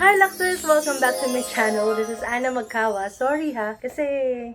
Hi Luxers! Welcome back to my channel. This is Anna Magkawa. Sorry ha, kasi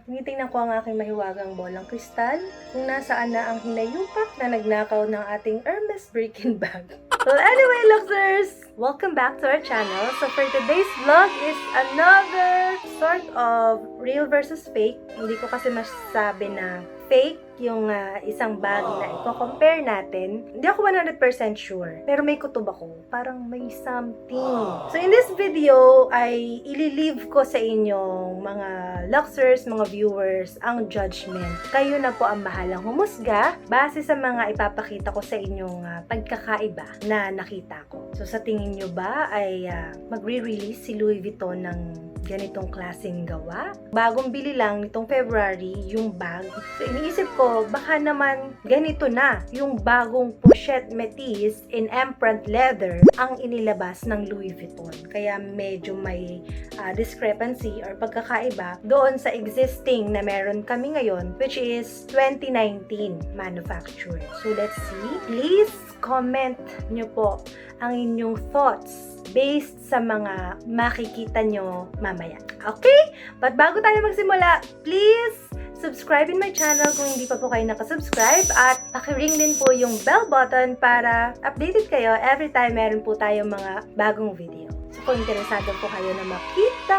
tinitingnan ko ang aking mahiwagang bolang kristal kung nasaan na ang hinayupak na nagnakaw ng ating Hermes Birkin bag. Well, anyway Luxers! Welcome back to our channel. So for today's vlog is another sort of real versus fake. Hindi ko kasi masasabi na fake yung isang bag na i-compare natin. Hindi ako 100% sure, pero may kutob ako. Parang may something. So in this video ay ililive ko sa inyong mga Luxers, mga viewers, ang judgment. Kayo na po ang bahalang humusga base sa mga ipapakita ko sa inyong pagkakaiba na nakita ko. So sa tingin nyo ba ay magre-release si Louis Vuitton ng ganitong klaseng gawa? Bagong bili lang nitong February yung bag. So iniisip ko, baka naman ganito na yung bagong pochette métis in empreinte leather ang inilabas ng Louis Vuitton. Kaya medyo may discrepancy or pagkakaiba doon sa existing na meron kami ngayon, which is 2019 manufacture. So let's see. Please comment nyo po ang inyong thoughts based sa mga makikita nyo mamaya. Okay? But bago tayo magsimula, please subscribe in my channel kung hindi pa po kayo nakasubscribe at paki-ring din po yung bell button para updated kayo every time meron po tayong mga bagong video. So kung interesado po kayo na makita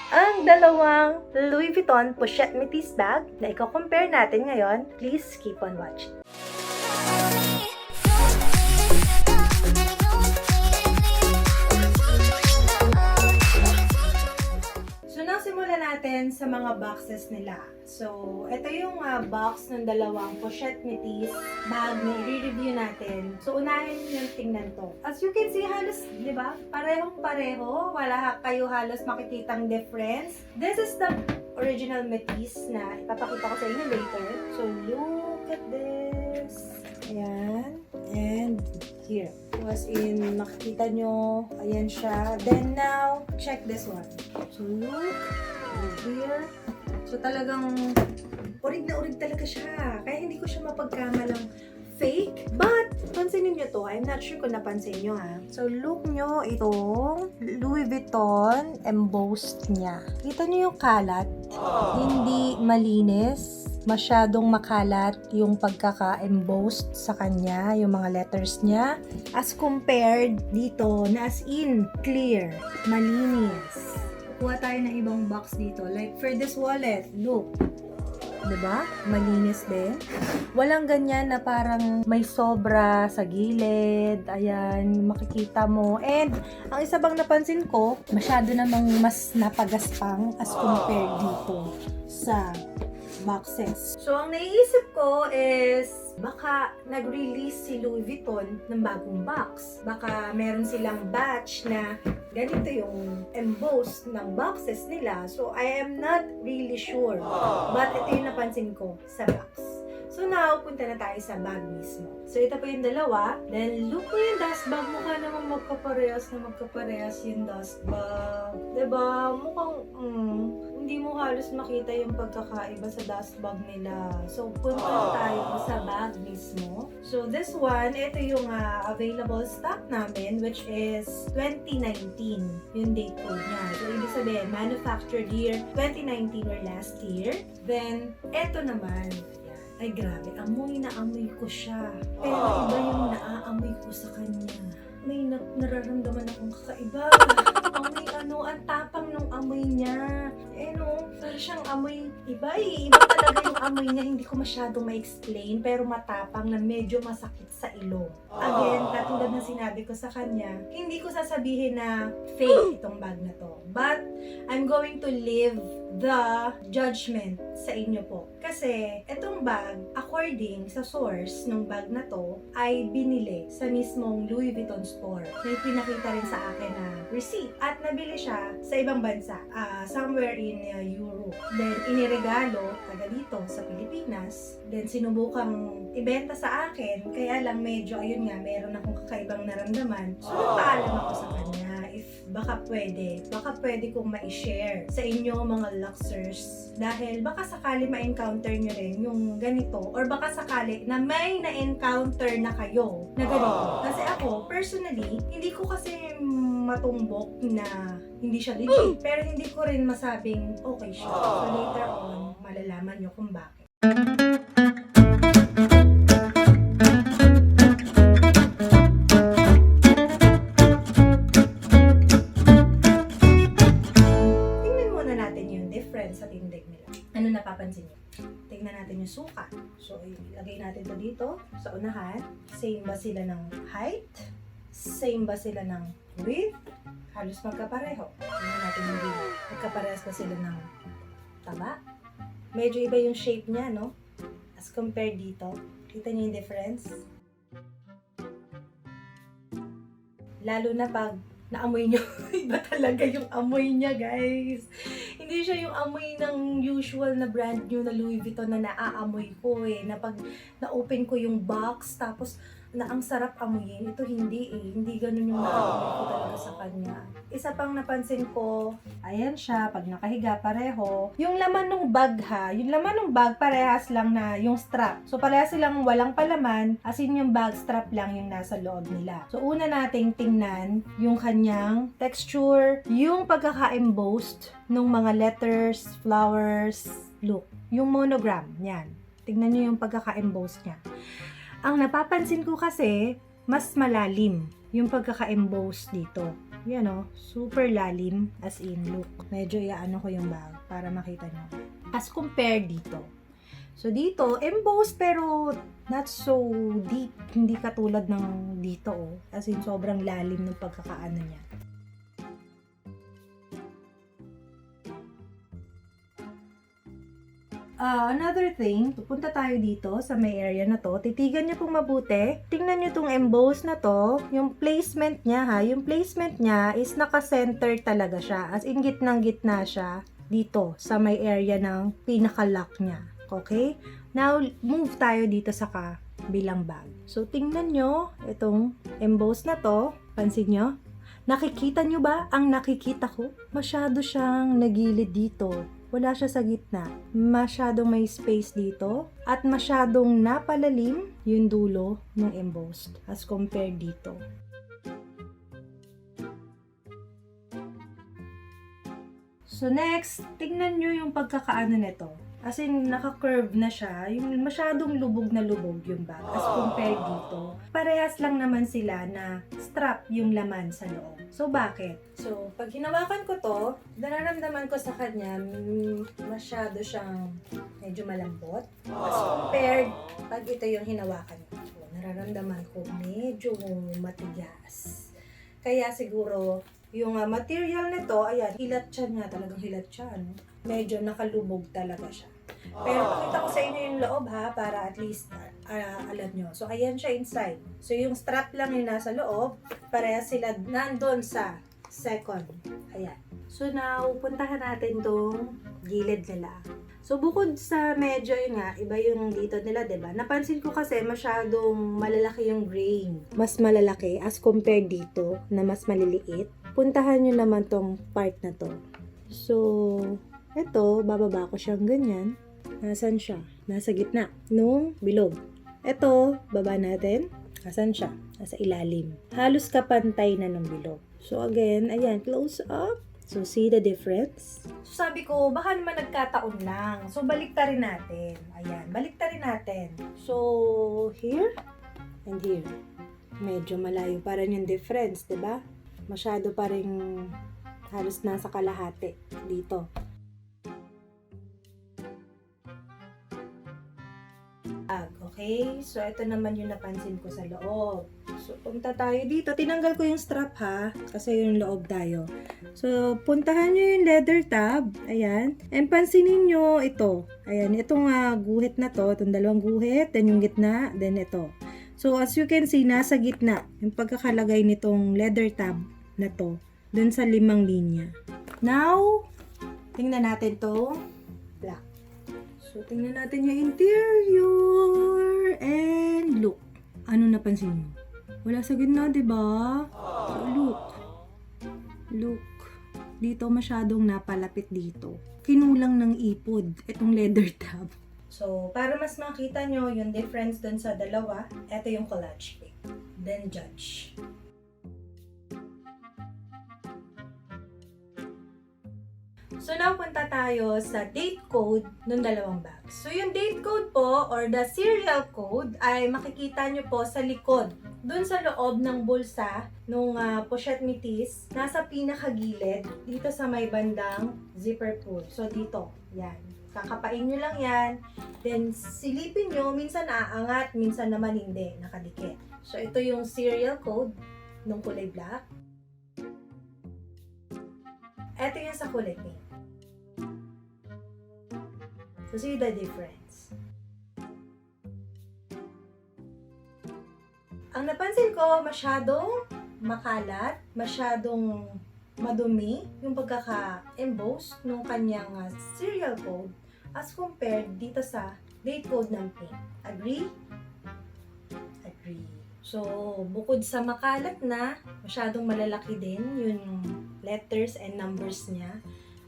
ang dalawang Louis Vuitton pochette métis bag na i-compare natin ngayon, please keep on watching. Simulan natin sa mga boxes nila. So, ito yung box ng dalawang pochette métis bag na i-review natin. So, unahin yung tingnan to. As you can see, halos, di ba? Parehong-pareho. Wala kayo halos makikitang difference. This is the original métis na ipapakita ko sa inyo later. So, look at this. Ayan. And here. As in, makikita nyo, ayan siya. Then now, check this one. So look, here. So talagang, urig na urig talaga siya. Kaya hindi ko siya mapagkamalang fake. But, pansinin nyo to. I'm not sure kung napansin nyo ha. So look nyo itong Louis Vuitton embossed niya. Kita nyo yung kalat. Hindi malinis. Masyadong makalat yung pagkaka-embossed sa kanya, yung mga letters niya. As compared dito, na as in, clear, malinis. Kuha tayo ng ibang box dito. Like for this wallet, look. Diba? Malinis din. Walang ganyan na parang may sobra sa gilid. Ayan, makikita mo. And, ang isa bang napansin ko, masyado namang mas napagaspang as compared dito sa boxes. So, ang naiisip ko is baka nag-release si Louis Vuitton ng bagong box. Baka meron silang batch na ganito yung embossed ng boxes nila. So, I am not really sure. But ito yung napansin ko sa box. So now, punta na tayo sa bag mismo. So ito po yung dalawa. Then look mo yung dust bag. Mukha naman magkaparehas yung dust bag. Diba? Mukhang, hindi mo halos makita yung pagkakaiba sa dust bag nila. So punta na tayo sa bag mismo. So this one, ito yung available stock namin, which is 2019. Yung date code niya. So ibig sabihin, manufactured year 2019 or last year. Then, ito naman. Ay grabe, amoy na amoy ko siya. Pero iba yung naaamoy ko sa kanya. May nararamdaman akong kakaiba. Amoy ang tapang ng amoy niya. Parang siyang amoy iba eh. Iba talaga yung amoy niya. Hindi ko masyadong ma-explain, pero matapang na medyo masakit sa ilong. Again, katulad ng sinabi ko sa kanya, hindi ko sasabihin na fake itong bag na to. But, I'm going to leave the judgment sa inyo po. Kasi, itong bag, according sa source ng bag na to, ay binili sa mismong Louis Vuitton store. May pinakita rin sa akin na receipt. At nabili siya sa ibang bansa, somewhere in Europe. Then, iniregalo taga dito sa Pilipinas. Then, sinubukang ibenta sa akin. Kaya lang medyo, ayun nga, meron akong kakaibang naramdaman. So, nagpaalam ako sa kanya if baka pwede kong ma-share sa inyo mga Luxers. Dahil baka sakali ma-encounter nyo rin yung ganito. Or baka sakali na may na-encounter na kayo na ganito. Kasi ako, personally, hindi ko kasi matumbok na hindi siya legit. Pero hindi ko rin masabing okay siya. So later on, malalaman nyo kung bakit. Tingnan muna natin yung difference sa tindig nila. Ano napapansin nyo? Tingnan natin yung sukat. So, ilagay natin to dito sa unahan. Same ba sila ng height? Same ba sila ng width? Halos magkapareho. Tingnan natin yung width. Magkaparehas ba sila ng taba? Medyo iba yung shape niya, no? As compared dito. Kita niyo yung difference? Lalo na pag naamoy nyo. Iba talaga yung amoy niya, guys. Hindi siya yung amoy ng usual na brand new na Louis Vuitton na naaamoy ko eh. Na pag na-open ko yung box, tapos na ang sarap amuyin. Ito hindi eh. Hindi ganun yung naamoy ko talaga sa kanya. Isa pang napansin ko, ayan siya, pag nakahiga pareho. Yung laman ng bag ha, yung laman ng bag parehas lang na yung strap. So parehas silang walang palaman, as in yung bag strap lang yung nasa loob nila. So una nating tingnan yung kanyang texture, yung pagkaka-embossed ng mga letters, flowers, look. Yung monogram, yan. Tingnan nyo yung pagkaka-embossed niya. Ang napapansin ko kasi, mas malalim yung pagkaka-emboss dito. Yan o, super lalim, as in, look. Medyo iaano ko yung bag para makita nyo. As compared dito. So dito, embossed pero not so deep. Hindi katulad ng dito o. As in, sobrang lalim ng pagkakaano niya. Another thing, pupunta tayo dito sa may area na to. Titigan nyo pong mabuti. Tingnan nyo tong emboss na to. Yung placement niya ha. Yung placement niya is naka-center talaga siya. As in gitnang-gitna siya dito sa may area ng pinaka-lock niya. Okay? Now, move tayo dito sa kabilang bag. So, tingnan nyo itong emboss na to. Pansin nyo? Nakikita nyo ba ang nakikita ko? Masyado siyang nagilid dito. Wala siya sa gitna. Masyadong may space dito. At masyadong napalalim yung dulo ng embossed as compared dito. So next, tingnan nyo yung pagkakaano nito. As in, naka-curve na siya. Yung masyadong lubog na lubog yung bag as compared dito. Parehas lang naman sila na strap yung laman sa loob. So, bakit? So, pag hinawakan ko to, nararamdaman ko sa kanya, masyado siyang medyo malambot. As compared, pag ito yung hinawakan ko, nararamdaman ko medyo matigas. Kaya siguro, yung material nito, ayan, hilat siya nga, talagang hilat siya, no? Medyo nakalubog talaga siya. Pero pakita ko sa inyo yung loob ha, para at least alam nyo. So, ayan siya inside. So, yung strap lang yung nasa loob, pareha sila nandun sa second. Ayan. So, now, puntahan natin tong gilid nila. So, bukod sa medyo yun nga, iba yung dito nila, diba? Napansin ko kasi masyadong malalaki yung grain. Mas malalaki as compared dito na mas maliliit. Puntahan nyo naman tong part na to. So, ito, bababa ko siyang ganyan. Nasaan siya? Nasa gitna nung bilog. Ito, baba natin. Nasaan siya? Nasa ilalim. Halos kapantay na ng bilog. So, again, ayan, close up. So, see the difference? So, sabi ko, baka naman nagkataon lang. So, baliktarin natin. Ayan, baliktarin natin. So, here and here. Medyo malayo pa rin yung difference, diba? Masyado pa rin halos nasa kalahati dito. Okay? So, ito naman yung napansin ko sa loob. So, punta tayo dito. Tinanggal ko yung strap ha, kasi yung loob tayo. So, puntahan nyo yung leather tab. Ayan. And pansinin nyo ito. Ayan, itong guhit na to. Itong dalawang guhit, then yung gitna, then ito. So, as you can see, nasa gitna yung pagkakalagay nitong leather tab na to. Dun sa 5 linya. Now, tingnan natin to black. So, tingnan natin yung interior and look. Ano napansin mo? Wala sa gitna, diba? So, look. Look. Dito masyadong napalapit dito. Kinulang ng ipod itong leather tab. So, para mas makita nyo yung difference dun sa dalawa, ito yung collage pic. Then judge. So now punta tayo sa date code ng dalawang bags. So yung date code po or the serial code ay makikita nyo po sa likod. Doon sa loob ng bulsa nung pochette métis, nasa pinakagilid dito sa may bandang zipper pull. So dito, yan. Kakapain nyo lang yan. Then silipin nyo, minsan aangat, minsan naman hindi, nakadikit. So ito yung serial code nung kulay black. Ito yung sa kulay pink. So, see the difference. Ang napansin ko, masyadong makalat, masyadong madumi yung pagkaka-emboss ng kanyang serial code as compared dito sa date code ng pink. Agree? Agree. So, bukod sa makalat na, masyadong malalaki din yung letters and numbers niya.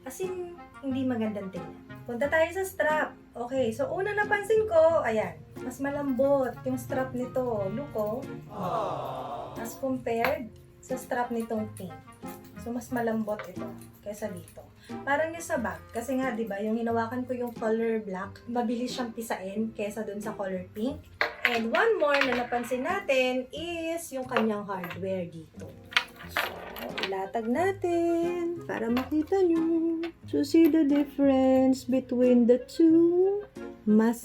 As in, hindi magandang tingnan. Punta tayo sa strap. Okay, so una napansin ko, ayan, mas malambot yung strap nito. Look, oh. As compared sa strap nitong pink. So, mas malambot ito kaysa dito. Parang yung sa bag. Kasi nga, di ba, yung hinawakan ko yung color black, mabilis siyang pisain kaysa dun sa color pink. And one more na napansin natin is yung kanyang hardware dito. So, ilatag natin para makita nyo. So, see the difference between the two. Mas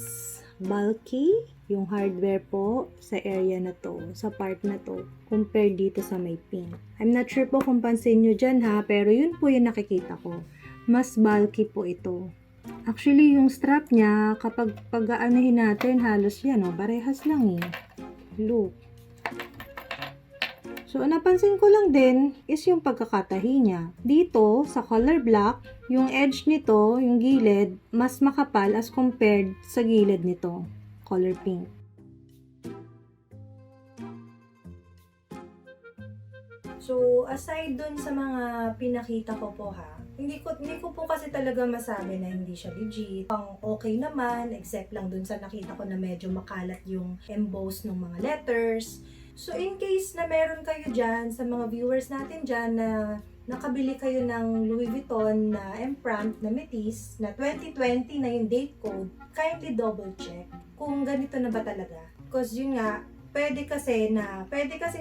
bulky yung hardware po sa area na to, sa part na to, compared dito sa may pink. I'm not sure po kung pansin nyo dyan ha, pero yun po yung nakikita ko. Mas bulky po ito. Actually, yung strap niya, kapag pag-aanahin natin, halos yan, oh, parehas lang eh. Look. So, napansin ko lang din is yung pagkakatahi niya. Dito, sa color black, yung edge nito, yung gilid, mas makapal as compared sa gilid nito, color pink. So, aside dun sa mga pinakita ko po ha, hindi ko po kasi talaga masabi na hindi siya legit. Ang okay naman, except lang dun sa nakita ko na medyo makalat yung emboss ng mga letters. So, in case na meron kayo dyan, sa mga viewers natin dyan na nakabili kayo ng Louis Vuitton na Empreinte na métis na 2020 na yung date code, kindly double check kung ganito na ba talaga. Because yun nga, pwede kasing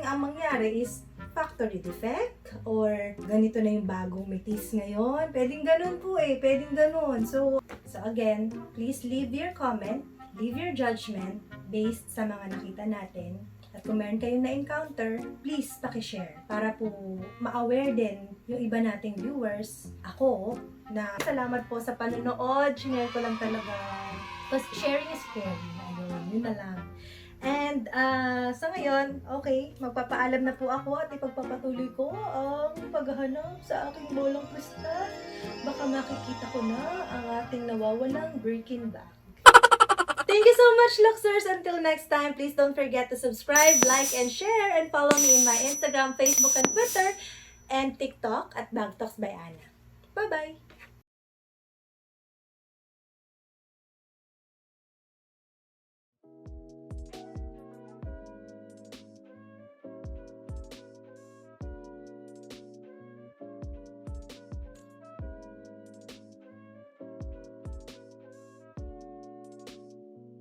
ang mangyari is factory defect or ganito na yung bagong métis ngayon. Pwedeng ganun po eh, pwedeng ganun. So again, please leave your comment, leave your judgment based sa mga nakita natin. At kung meron kayong na-encounter, please pakishare para po ma-aware din yung iba nating viewers, ako, na salamat po sa panonood. Share ko lang talaga. Because sharing is caring. Ayun, yun na lang. And sa ngayon, okay, magpapaalam na po ako at ipagpapatuloy ko ang paghahanap sa aking bolang kristal. Baka makikita ko na ang ating nawawalang Birkin bag. Thank you so much, Luxers. Until next time, please don't forget to subscribe, like, and share, and follow me in my Instagram, Facebook, and Twitter, and TikTok at Bag Talks by Ana. Bye-bye!